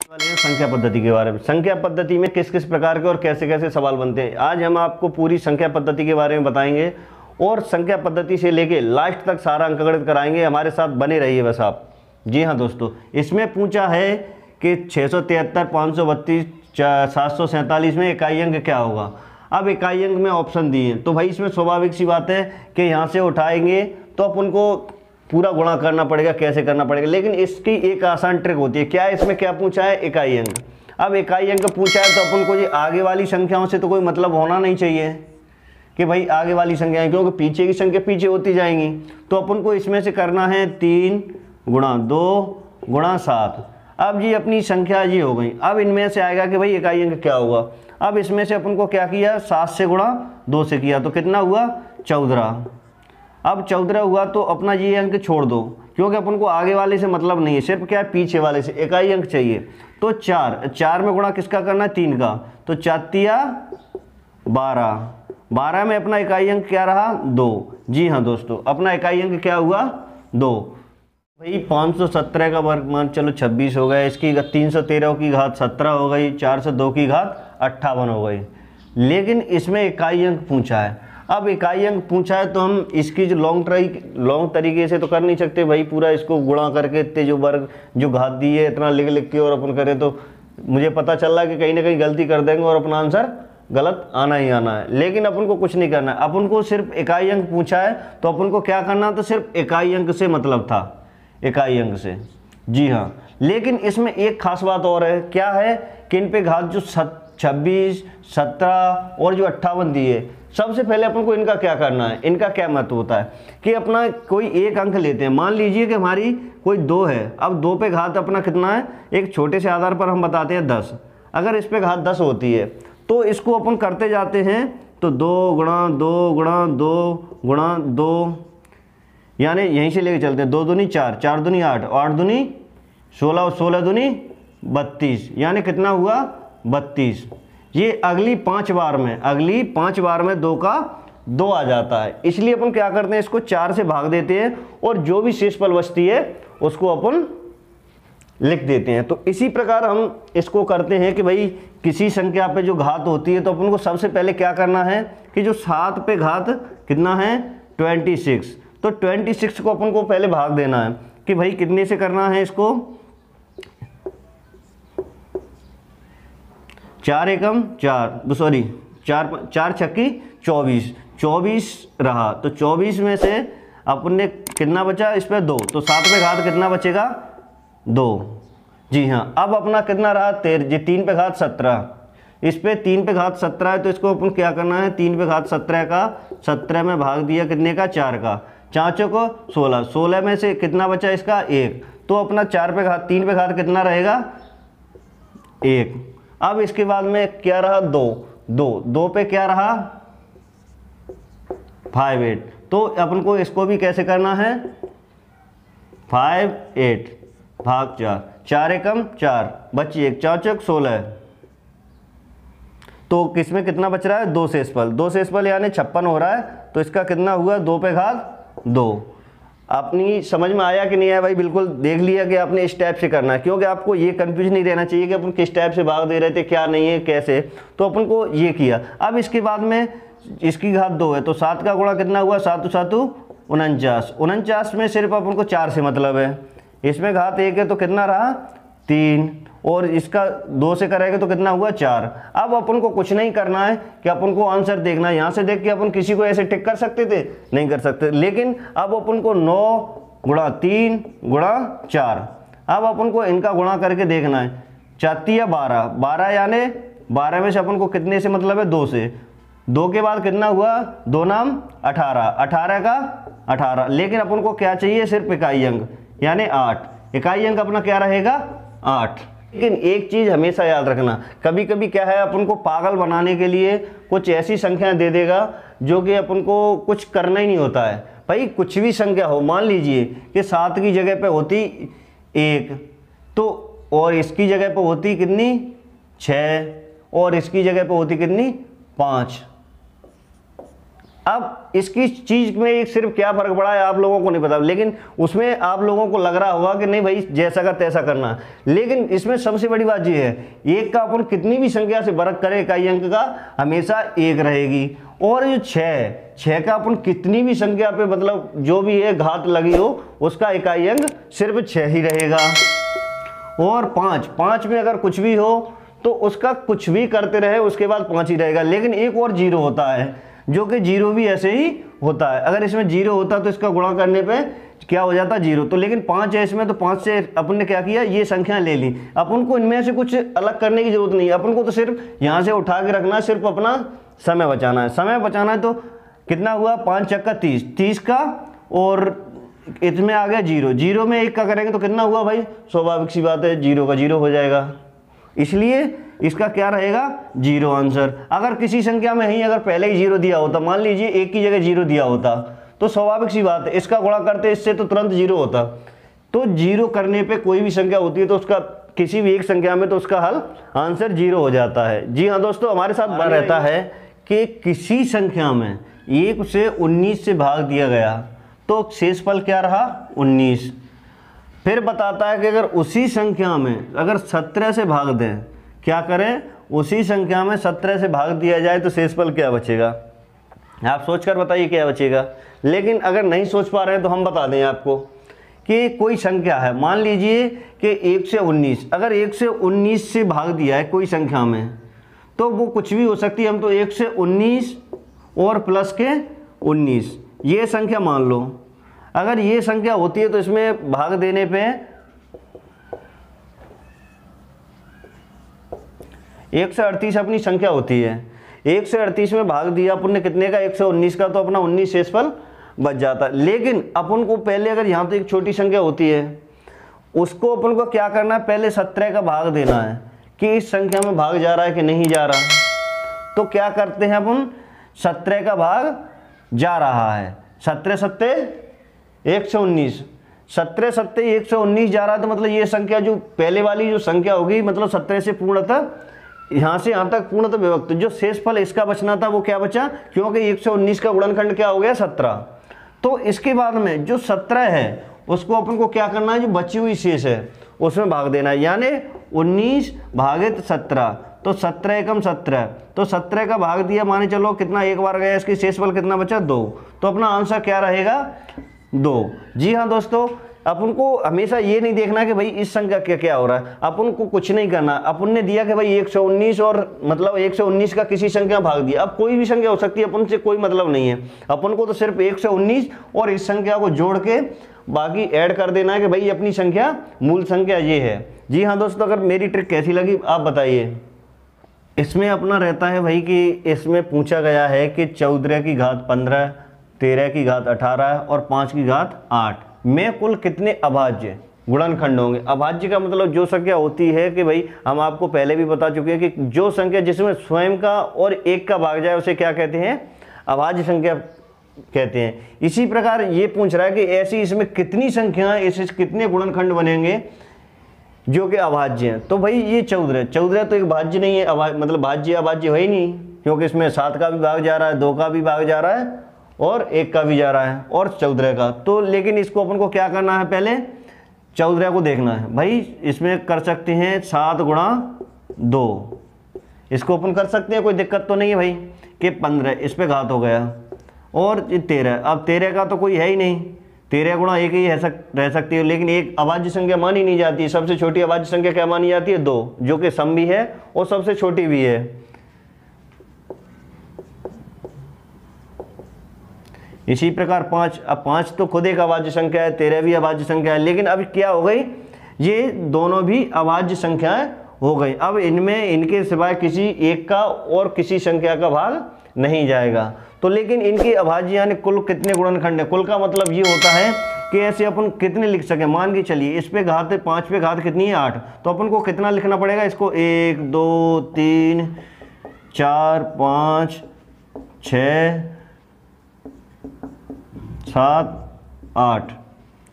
वाले हैं संख्या पद्धति के बारे में। संख्या पद्धति में किस किस प्रकार के और कैसे कैसे सवाल बनते हैं, आज हम आपको पूरी संख्या पद्धति के बारे में बताएंगे और संख्या पद्धति से लेके लास्ट तक सारा अंकगणित कराएंगे। हमारे साथ बने रहिए बस आप। जी हाँ दोस्तों, इसमें पूछा है कि 673, 532, 747 में इकाई अंक क्या होगा। अब इकाई अंक में ऑप्शन दिए हैं तो भाई इसमें स्वाभाविक सी बात है कि यहाँ से उठाएंगे तो अपन को पूरा गुणा करना पड़ेगा, कैसे करना पड़ेगा। लेकिन इसकी एक आसान ट्रिक होती है। क्या है इसमें, क्या पूछा है, इकाई अंक। अब इकाई अंक पूछा है तो अपन को ये आगे वाली संख्याओं से तो कोई मतलब होना नहीं चाहिए कि भाई आगे वाली संख्याएं, क्योंकि पीछे की संख्या पीछे होती जाएंगी। तो अपन को इसमें से करना है 3 गुणा 2 गुणा 7। अब जी अपनी संख्या ये हो गई। अब इनमें से आएगा कि भाई इकाई अंक क्या होगा। अब इसमें से अपन को क्या किया, 7 से गुणा 2 से किया तो कितना हुआ, 14। अब 14 हुआ तो अपना ये अंक छोड़ दो, क्योंकि अपन को आगे वाले से मतलब नहीं है, सिर्फ क्या है पीछे वाले से इकाई अंक चाहिए। तो 4 में गुणा किसका करना है, 3 का। तो 4 12, 12 में अपना इकाई अंक क्या रहा, 2। जी हाँ दोस्तों, अपना इकाई अंक क्या हुआ, 2। भाई 517 का वर्गमान चलो 26 हो गया, इसकी 313 की घात 17 हो गई, 402 की घात 58 हो गई। लेकिन इसमें इकाई अंक पूछा है। अब इकाई अंक पूछा है तो हम इसकी जो लॉन्ग तरीके से तो कर नहीं सकते भाई, पूरा इसको गुणा करके इतने जो वर्ग जो घात दी है इतना लिख लिख के और अपन करें तो मुझे पता चल रहा है कि कहीं ना कहीं गलती कर देंगे और अपना आंसर गलत आना ही आना है। लेकिन अपन को कुछ नहीं करना है, अपन को सिर्फ इकाई अंक पूछा है तो अपन को क्या करना, तो सिर्फ इकाई अंक से मतलब था, इकाई अंक से। जी हाँ, लेकिन इसमें एक खास बात और है। क्या है कि इन पे घात जो 26, 17 और जो 58 दी है, सबसे पहले अपन को इनका क्या करना है, इनका क्या महत्व होता है कि अपना कोई एक अंक लेते हैं। मान लीजिए कि हमारी कोई 2 है। अब 2 पे घात अपना कितना है, एक छोटे से आधार पर हम बताते हैं 10। अगर इस पे घात 10 होती है तो इसको अपन करते जाते हैं तो 2 गुणा 2 गुणा 2 गुणा 2, यानी यहीं से लेके चलते हैं। 2 दूनी 4, 4 दूनी 8, 8 दूनी 16, 16 दूनी 32, यानी कितना हुआ, 32। ये अगली 5 बार में 2 का 2 आ जाता है। इसलिए अपन क्या करते हैं, इसको 4 से भाग देते हैं और जो भी शेषफल बचती है उसको अपन लिख देते हैं। तो इसी प्रकार हम इसको करते हैं कि भाई किसी संख्या पे जो घात होती है तो अपन को सबसे पहले क्या करना है कि जो 7 पे घात कितना है, 26। तो 26 को अपन को पहले भाग देना है कि भाई कितने से करना है इसको, 4 एकम 4, सॉरी 4 छक्की 24, 24 रहा। तो 24 में से अपन ने कितना बचा, इस पे 2, तो 7 पे घात कितना बचेगा, 2। जी हाँ, अब अपना कितना रहा, 13, 3 पे घात 17, इस पे 3 पे घात 17 है तो इसको अपन क्या करना है, 3 पे घात 17 का 17 में भाग दिया कितने का, 4 का, 4 को 16, 16 में से कितना बचा इसका, 1। तो अपना 3 पे घात कितना रहेगा, 1। अब इसके बाद में क्या रहा, 2 पे क्या रहा, 5, 8। तो अपन को इसको भी कैसे करना है, 5, 8 भाग 4, 4 एकम 4, बची 1, 4 चौक 16। तो किसमें कितना बच रहा है, 2 शेषफल यानी 56 हो रहा है। तो इसका कितना हुआ, 2 पे घात 2। अपनी समझ में आया कि नहीं आया भाई, बिल्कुल देख लिया कि आपने इस टाइप से करना है, क्योंकि आपको ये कंफ्यूज नहीं रहना चाहिए कि अपन किस टाइप से भाग दे रहे थे, क्या नहीं है, कैसे। तो अपन को ये किया। अब इसके बाद में इसकी घात 2 है तो 7 का गुणा कितना हुआ, 7 7 49, 49 में सिर्फ अपन को 4 से मतलब है। इसमें घात 1 है तो कितना रहा, 3, और इसका 2 से करेंगे तो कितना हुआ, 4। अब अपन को कुछ नहीं करना है कि अपन को आंसर देखना है। यहाँ से देख के अपन किसी को ऐसे टिक कर सकते थे, नहीं कर सकते। लेकिन अब अपन को 9 गुणा 3 गुणा 4, अब अपन को इनका गुणा करके देखना है। 4 12, 12 यानी 12 में से अपन को कितने से मतलब है, 2 से। 2 के बाद कितना हुआ, 2 नाम 18, 18 का 18। लेकिन अपन को क्या चाहिए, सिर्फ इकाई अंक यानी 8। इकाई अंक अपना क्या रहेगा, 8। लेकिन एक चीज़ हमेशा याद रखना, कभी कभी क्या है, अपन को पागल बनाने के लिए कुछ ऐसी संख्याएं दे देगा जो कि अपन को कुछ करना ही नहीं होता है। भाई कुछ भी संख्या हो, मान लीजिए कि 7 की जगह पे होती 1 तो, और इसकी जगह पे होती कितनी, 6, और इसकी जगह पे होती कितनी, 5। अब इसकी चीज़ में एक सिर्फ क्या फ़र्क पड़ा है आप लोगों को नहीं पता, लेकिन उसमें आप लोगों को लग रहा होगा कि नहीं भाई जैसा का तैसा करना, लेकिन इसमें सबसे बड़ी बात ये है, एक का अपन कितनी भी संख्या से वर्ग करें इकाई अंक का हमेशा एक रहेगी, और जो छः का अपन कितनी भी संख्या पे मतलब जो भी है घात लगी हो उसका इकाई अंक सिर्फ 6 ही रहेगा। और 5 में अगर कुछ भी हो तो उसका कुछ भी करते रहे उसके बाद 5 ही रहेगा, लेकिन एक और 0 होता है जो कि 0 भी ऐसे ही होता है। अगर इसमें 0 होता तो इसका गुणा करने पे क्या हो जाता 0, तो लेकिन 5 है इसमें, तो 5 से अपन ने क्या किया, ये संख्या ले ली। अपन को इनमें से कुछ अलग करने की जरूरत नहीं है, अपन को तो सिर्फ यहाँ से उठा के रखना है, सिर्फ अपना समय बचाना है। समय बचाना है तो कितना हुआ, 5 चक्का 30 का, और इसमें आ गया 0 में 1 का करेंगे तो कितना हुआ भाई, स्वाभाविक सी बात है 0 का 0 हो जाएगा, इसलिए इसका क्या रहेगा 0 आंसर। अगर किसी संख्या में ही अगर पहले ही 0 दिया होता, मान लीजिए 1 की जगह 0 दिया होता, तो स्वाभाविक सी बात है इसका गुणा करते इससे तो तुरंत 0 होता। तो 0 करने पे कोई भी संख्या होती है तो उसका किसी भी एक संख्या में तो उसका हल आंसर 0 हो जाता है। जी हाँ दोस्तों, हमारे साथ बना रहता है कि किसी संख्या में 1 से 19 से भाग दिया गया तो शेषफल क्या रहा 19। फिर बताता है कि अगर उसी संख्या में अगर 17 से भाग दें, क्या करें, उसी संख्या में 17 से भाग दिया जाए तो शेषफल क्या बचेगा। आप सोचकर बताइए क्या बचेगा। लेकिन अगर नहीं सोच पा रहे हैं तो हम बता दें आपको कि कोई संख्या है, मान लीजिए कि 1 से 19, अगर 1 से 19 से भाग दिया है कोई संख्या में तो वो कुछ भी हो सकती है। हम तो 1 से 19 और प्लस के 19 ये संख्या मान लो, अगर ये संख्या होती है तो इसमें भाग देने पे 1 से 38 अपनी संख्या होती है। 1 से 38 में भाग दिया अपन ने कितने का, 1 से 19 का, तो अपना 19 शेषफल बच जाता है। लेकिन अपन को पहले अगर यहाँ तो एक छोटी संख्या होती है उसको अपन को क्या करना है, पहले 17 का भाग देना है कि इस संख्या में भाग जा रहा है कि नहीं जा रहा। तो क्या करते हैं अपन, 17 का भाग जा रहा है, 17 सत्ते 119, 17 सत्ते 119 जा रहा है, तो मतलब ये संख्या जो पहले वाली जो संख्या होगी मतलब 17 से पूर्णतः यहाँ से यहाँ तक पूर्णतः विभक्त, जो शेषफल इसका बचना था वो क्या बचा, क्योंकि 119 का गुणनखंड क्या हो गया 17। तो इसके बाद में जो 17 है उसको अपन को क्या करना है, जो बची हुई शेष है उसमें भाग देना है, यानी 19 भागित 17, तो 17 एकम 17, तो 17 का भाग दिया, माने चलो कितना एक बार गया, इसकी शेषफल कितना बचा 2, तो अपना आंसर क्या रहेगा 2। जी हाँ दोस्तों, अपन को हमेशा ये नहीं देखना कि भाई इस संख्या क्या क्या हो रहा है, अपन को कुछ नहीं करना। अपन ने दिया कि भाई 119 और मतलब 119 का किसी संख्या भाग दिया, अब कोई भी संख्या हो सकती है, अपन से कोई मतलब नहीं है। अपन को तो सिर्फ 119 और इस संख्या को जोड़ के बाकी ऐड कर देना है कि भाई अपनी संख्या मूल संख्या ये है। जी हाँ दोस्तों, अगर मेरी ट्रिक कैसी लगी आप बताइए। इसमें अपना रहता है भाई कि इसमें पूछा गया है कि 14 की घात 15, 13 की घात 18 और 5 की घात 8 में कुल कितने अभाज्य गुणनखंड होंगे। अभाज्य का मतलब जो संख्या होती है कि भाई हम आपको पहले भी बता चुके हैं कि जो संख्या जिसमें स्वयं का और एक का भाग जाए उसे क्या कहते हैं, अभाज्य संख्या कहते हैं। इसी प्रकार ये पूछ रहा है कि ऐसी इसमें कितनी संख्याएं, ऐसे कितने गुणनखंड बनेंगे जो कि अभाज्य हैं। तो भाई ये 14 तो एक भाज्य नहीं है, मतलब भाज्य अभाज्य है ही नहीं, क्योंकि इसमें 7 का भी भाग जा रहा है, 2 का भी भाग जा रहा है और 1 का भी जा रहा है और 14 का। तो लेकिन इसको अपन को क्या करना है, पहले 14 को देखना है। भाई इसमें कर सकते हैं 7 गुणा 2, इसको अपन कर सकते हैं, कोई दिक्कत तो नहीं है भाई कि 15 इस पे घात हो गया और 13। अब 13 का तो कोई है ही नहीं, 13 गुणा 1 ही रह सकती है, लेकिन एक अभाज्य संख्या मानी नहीं जाती। सबसे छोटी अभाज्य संख्या क्या मानी जाती है 2, जो कि सम भी है और सबसे छोटी भी है। इसी प्रकार 5, अब 5 तो खुद एक अभाज्य संख्या है, 13 भी अभाज्य संख्या है, लेकिन अब क्या हो गई, ये दोनों भी अभाज्य संख्याएं हो गई। अब इनमें इनके सिवाय किसी एक का और किसी संख्या का भाग नहीं जाएगा। तो लेकिन इनकी अभाज्य यानी कुल कितने गुणनखंड है, कुल का मतलब ये होता है कि ऐसे अपन कितने लिख सके। मान के चलिए इस पे घात 5 पे घात कितनी है 8, तो अपन को कितना लिखना पड़ेगा इसको, 1 2 3 4 5 6 7 8,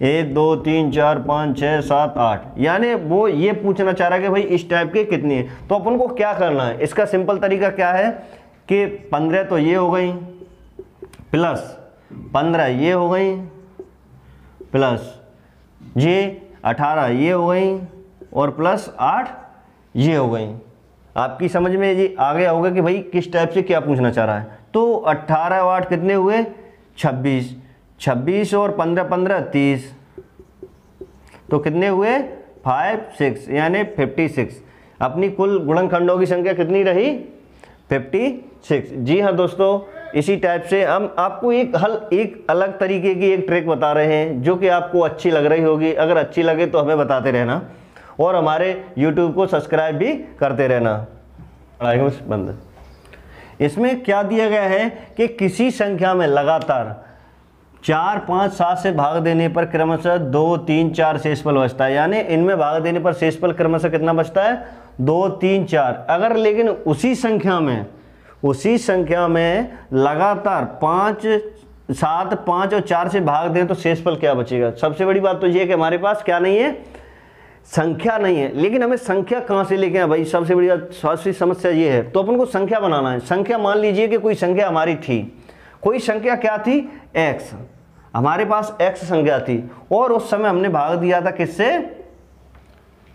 1 2 3 4 5 6 7 8, यानी वो ये पूछना चाह रहा है कि भाई इस टाइप के कितनी है। तो अपन को क्या करना है, इसका सिंपल तरीका क्या है कि 15 तो ये हो गई, प्लस 15 ये हो गई, प्लस ये 18 ये हो गई, और प्लस 8 ये हो गई। आपकी समझ में ये आ गया होगा कि भाई किस टाइप से क्या पूछना चाह रहा है। तो 18 और 8 कितने हुए 26, 26 और 15 15 30, तो कितने हुए 5 6 यानी 56। अपनी कुल गुणनखंडों की संख्या कितनी रही 56। जी हाँ दोस्तों, इसी टाइप से हम आपको एक अलग तरीके की एक ट्रिक बता रहे हैं जो कि आपको अच्छी लग रही होगी। अगर अच्छी लगे तो हमें बताते रहना और हमारे YouTube को सब्सक्राइब भी करते रहना। बंद। इसमें क्या दिया गया है कि किसी संख्या में लगातार 4 5 7 से भाग देने पर क्रमशः 2 3 4 शेषफल बचता है। यानी इनमें भाग देने पर शेषफल क्रमशः कितना बचता है 2 3 4। अगर लेकिन उसी संख्या में लगातार 5 7 5 और 4 से भाग दें तो शेषफल क्या बचेगा। सबसे बड़ी बात तो ये है कि हमारे पास क्या नहीं है, संख्या नहीं है। लेकिन हमें संख्या कहाँ से लेके आए भाई, सबसे बड़ी सबसे समस्या ये है। तो अपन को संख्या बनाना है। संख्या मान लीजिए कि कोई संख्या हमारी थी, कोई संख्या क्या थी x, हमारे पास x संख्या थी और उस समय हमने भाग दिया था किससे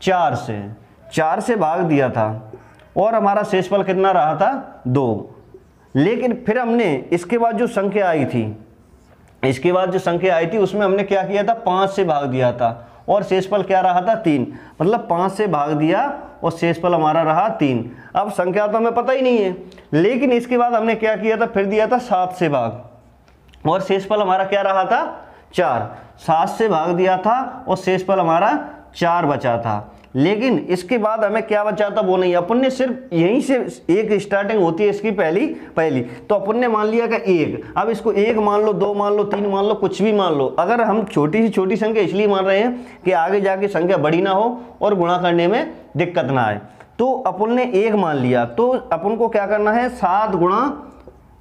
4 से भाग दिया था और हमारा शेषफल कितना रहा था 2। लेकिन फिर हमने इसके बाद जो संख्या आई थी उसमें हमने क्या किया था 5 से भाग दिया था और शेषफल क्या रहा था 3। मतलब 5 से भाग दिया और शेषफल हमारा रहा 3। अब संख्या तो हमें पता ही नहीं है, लेकिन इसके बाद हमने क्या किया था फिर दिया था 7 से भाग और शेषफल हमारा क्या रहा था 4। 7 से भाग दिया था और शेषफल हमारा 4 बचा था। लेकिन इसके बाद हमें क्या बचा था वो नहीं। अपन ने सिर्फ यहीं से एक स्टार्टिंग होती है इसकी पहली तो अपन ने मान लिया कि 1। अब इसको 1 मान लो, 2 मान लो, 3 मान लो, कुछ भी मान लो। अगर हम छोटी से छोटी संख्या इसलिए मान रहे हैं कि आगे जाके संख्या बड़ी ना हो और गुणा करने में दिक्कत ना आए। तो अपन ने 1 मान लिया, तो अपन को क्या करना है 7 गुणा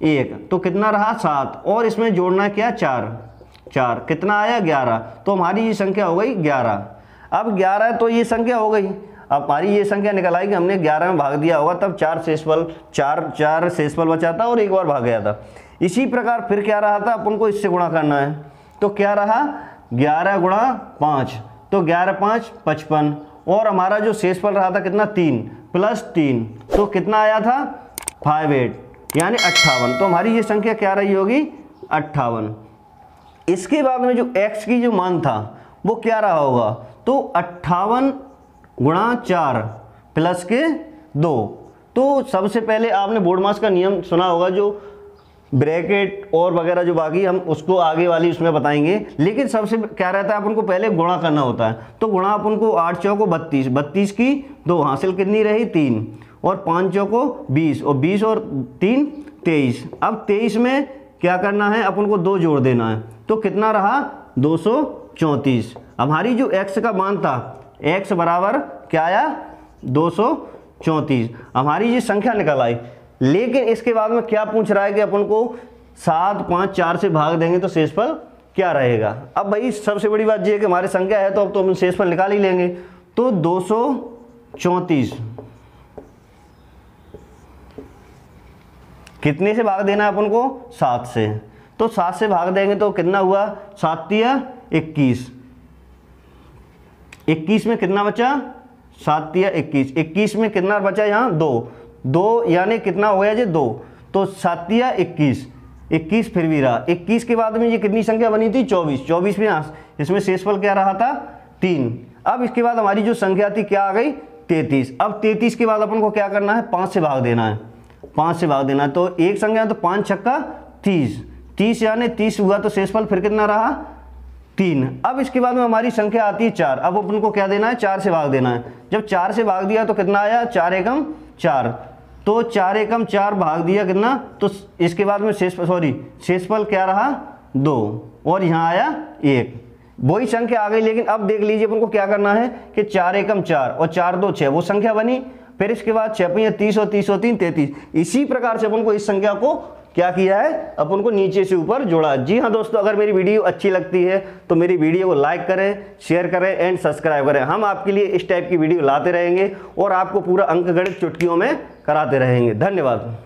1 तो कितना रहा 7 और इसमें जोड़ना है क्या 4 कितना आया 11। तो हमारी ये संख्या हो गई 11। अब 11 है तो ये संख्या हो गई। अब हमारी ये संख्या निकल आई कि हमने 11 में भाग दिया होगा तब 4 शेषफल बचा था और एक बार भाग गया था। इसी प्रकार फिर क्या रहा था अपन को इससे गुणा करना है। तो क्या रहा 11 गुणा 5 तो 11 5 55 और हमारा जो शेषफल रहा था कितना 3 प्लस 3 तो कितना आया था 58 यानी 58। तो हमारी ये संख्या क्या रही होगी 58। इसके बाद में जो x की जो मान था वो क्या रहा होगा तो 58 गुणा 4 प्लस के 2। तो सबसे पहले आपने बोर्ड मास का नियम सुना होगा, जो ब्रैकेट और वगैरह जो बाकी हम उसको आगे वाली उसमें बताएंगे। लेकिन सबसे क्या रहता है अपन को पहले गुणा करना होता है। तो गुणा अपन को 8 चौको 32, 32 की 2 हासिल कितनी रही 3 और 5 चौको 20 और 20 और 3 23। अब 23 में क्या करना है अपन को 2 जोड़ देना है तो कितना रहा 234। हमारी जो x का मान था x बराबर क्या आया 234। हमारी ये संख्या निकल आई। लेकिन इसके बाद में क्या पूछ रहा है कि अपन को 7 5 4 से भाग देंगे तो शेषफल क्या रहेगा। अब भाई सबसे बड़ी बात ये है कि हमारी संख्या है तो अब तो हम शेषफल निकाल ही लेंगे। तो 234 कितने से भाग देना है अपन को 7 से। तो 7 से भाग देंगे तो कितना हुआ 7 तिया 21। 21 में कितना बचा 7 तिया 21। 21 में कितना बचा यहाँ 2 यानी कितना हो गया जी 2। तो 7 तिया 21, 21 फिर भी रहा। 21 के बाद में ये कितनी संख्या बनी थी 24। 24 में इसमें शेषफल क्या रहा था 3। अब इसके बाद हमारी जो संख्या थी क्या आ गई 33। अब 33 के बाद अपन को क्या करना है 5 से भाग देना है। 5 से भाग देना है तो एक संख्या तो 5 छक्का 30, 30 यानी 30 हुआ तो शेषफल फिर कितना रहा 3। अब इसके बाद में हमारी संख्या आती है 4। अब अपन को क्या देना है 4 से भाग देना है। जब 4 से भाग दिया तो कितना आया 4 एकम 4। तो 4 एकम 4 भाग दिया कितना तो इसके बाद में शेषफल क्या रहा 2 और यहाँ आया 1। वही संख्या आ गई। लेकिन अब देख लीजिए अपन को क्या करना है कि 4 एकम 4 और 4 2 6 वो संख्या बनी। फिर इसके बाद 6 5 30 और 30 और 3 33। इसी प्रकार से अपन को इस संख्या को क्या किया है अपन को नीचे से ऊपर जोड़ा। जी हाँ दोस्तों, अगर मेरी वीडियो अच्छी लगती है तो मेरी वीडियो को लाइक करें, शेयर करें एंड सब्सक्राइब करें। हम आपके लिए इस टाइप की वीडियो लाते रहेंगे और आपको पूरा अंकगणित चुटकियों में कराते रहेंगे। धन्यवाद।